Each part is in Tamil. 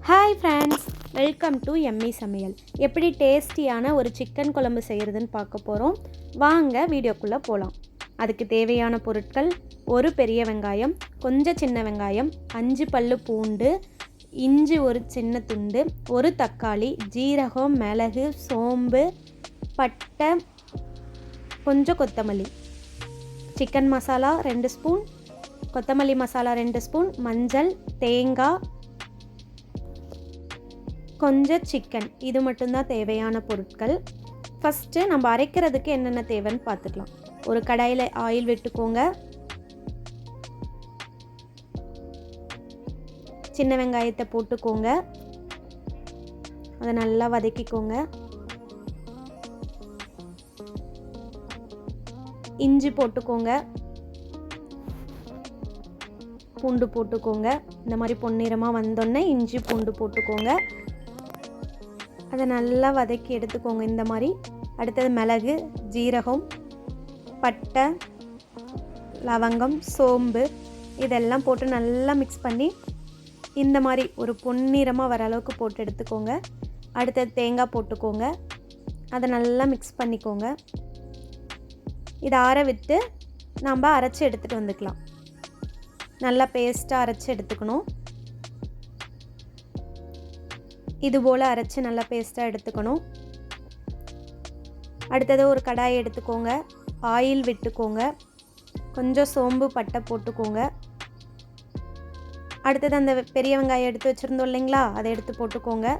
Hi friends, welcome to Emmy Samayal. எப்படி டேஸ்டியான ஒரு சிக்கன் குழம்பு செய்கிறதுன்னு பார்க்க போகிறோம். வாங்க வீடியோக்குள்ளே போகலாம். அதுக்கு தேவையான பொருட்கள்: ஒரு பெரிய வெங்காயம், கொஞ்சம் சின்ன வெங்காயம், 5 பல்லு பூண்டு, இஞ்சி ஒரு சின்ன துண்டு, ஒரு தக்காளி, ஜீரகம், மிளகு, சோம்பு, பட்டை, கொஞ்சம் கொத்தமல்லி, சிக்கன் மசாலா 2 ஸ்பூன், கொத்தமல்லி மசாலா 2 ஸ்பூன், மஞ்சள், தேங்காய், கொஞ்சம் சிக்கன். இது மட்டும்தான் தேவையான பொருட்கள். ஃபஸ்ட்டு நம்ம அரைக்கிறதுக்கு என்னென்ன தேவைன்னு பார்த்துக்கலாம். ஒரு கடாயில் ஆயில் விட்டுக்கோங்க. சின்ன வெங்காயத்தை போட்டுக்கோங்க. அதை நல்லா வதக்கிக்கோங்க. இஞ்சி போட்டுக்கோங்க. பூண்டு போட்டுக்கோங்க. இந்த மாதிரி பொன்னிறமாக வந்தோடனே இஞ்சி பூண்டு போட்டுக்கோங்க. அதை நல்லா வதக்கி எடுத்துக்கோங்க இந்த மாதிரி. அடுத்தது மிளகு, ஜீரகம், பட்டை, லவங்கம், சோம்பு இதெல்லாம் போட்டு நல்லா மிக்ஸ் பண்ணி இந்த மாதிரி ஒரு பொன்னிறமாக வர அளவுக்கு போட்டு எடுத்துக்கோங்க. அடுத்தது தேங்காய் போட்டுக்கோங்க. அதை நல்லா மிக்ஸ் பண்ணிக்கோங்க. இதை ஆற விட்டு நம்ம அரைச்சி எடுத்துகிட்டு வந்துக்கலாம். நல்லா பேஸ்ட்டாக அரைச்சி எடுத்துக்கணும். இதுபோல் அரைச்சி நல்லா பேஸ்ட்டாக எடுத்துக்கணும். அடுத்தது ஒரு கடாயை எடுத்துக்கோங்க. ஆயில் விட்டுக்கோங்க. கொஞ்சம் சோம்பு, பட்டை போட்டுக்கோங்க. அடுத்தது அந்த பெரிய வெங்காயம் எடுத்து வச்சுருந்தோம் இல்லைங்களா, அதை எடுத்து போட்டுக்கோங்க.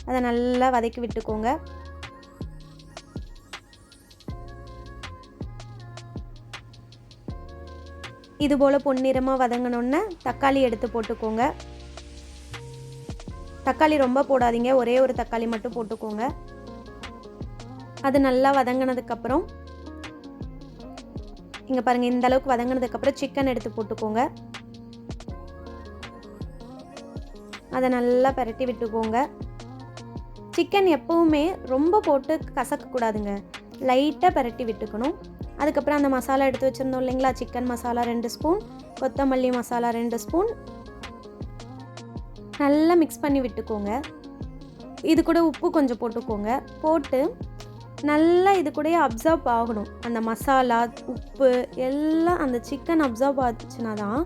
அதை நல்லா வதக்கி விட்டுக்கோங்க. இதுபோல் பொன்னிறமாக வதங்கினோன்னே தக்காளி எடுத்து போட்டுக்கோங்க. தக்காளி ரொம்ப போடாதீங்க, ஒரே ஒரு தக்காளி மட்டும் போட்டுக்கோங்க. அது நல்லா வதங்கினதுக்கப்புறம் இங்கே பாருங்கள், இந்த அளவுக்கு வதங்கினதுக்கப்புறம் சிக்கன் எடுத்து போட்டுக்கோங்க. அதை நல்லா பரட்டி விட்டுக்கோங்க. சிக்கன் எப்பவுமே ரொம்ப போட்டு கசக்கக்கூடாதுங்க, லைட்டாக பரட்டி விட்டுக்கணும். அதுக்கப்புறம் அந்த மசாலா எடுத்து வச்சுருந்தோம் இல்லைங்களா, சிக்கன் மசாலா 2 ஸ்பூன், கொத்தமல்லி மசாலா 2 ஸ்பூன் நல்லா மிக்ஸ் பண்ணி விட்டுக்கோங்க. இது கூட உப்பு கொஞ்சம் போட்டுக்கோங்க. போட்டு நல்லா இது கூட அப்சர்வ் ஆகணும். அந்த மசாலா, உப்பு எல்லாம் அந்த சிக்கன் அப்சர்வ் ஆச்சுன்னா தான்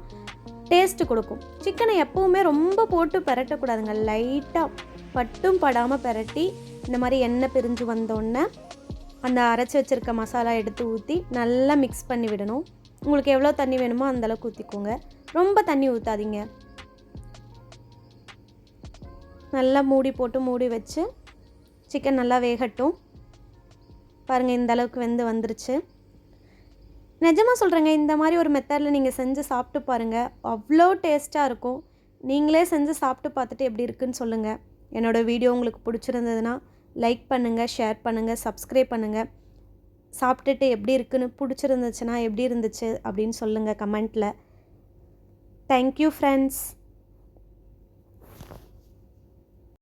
டேஸ்ட்டு கொடுக்கும். சிக்கனை எப்போவுமே ரொம்ப போட்டு பரட்டக்கூடாதுங்க, லைட்டாக பட்டும் படாமல் பரட்டி இந்த மாதிரி எண்ணெய் பிரிஞ்சு வந்தோடனே அந்த அரைச்சி வச்சுருக்க மசாலா எடுத்து ஊற்றி நல்லா மிக்ஸ் பண்ணி விடணும். உங்களுக்கு எவ்வளோ தண்ணி வேணுமோ அந்தளவுக்கு ஊற்றிக்கோங்க. ரொம்ப தண்ணி ஊற்றாதீங்க. நல்லா மூடி வச்சு சிக்கன் நல்லா வேகட்டும். பாருங்கள், இந்த அளவுக்கு வெந்து வந்துருச்சு. நிஜமாக சொல்கிறேங்க, இந்த மாதிரி ஒரு மெத்தடில் நீங்கள் செஞ்சு சாப்பிட்டு பாருங்கள், அவ்வளோ டேஸ்ட்டாக இருக்கும். நீங்களே செஞ்சு சாப்பிட்டு பார்த்துட்டு எப்படி இருக்குன்னு சொல்லுங்கள். என்னோடய வீடியோ உங்களுக்கு பிடிச்சிருந்ததுன்னா லைக் பண்ணுங்கள், ஷேர் பண்ணுங்கள், சப்ஸ்கிரைப் பண்ணுங்கள். சாப்பிட்டுட்டு எப்படி இருக்குன்னு, பிடிச்சிருந்துச்சுன்னா எப்படி இருந்துச்சு அப்படின்னு சொல்லுங்கள் கமெண்ட்டில். Thank you friends.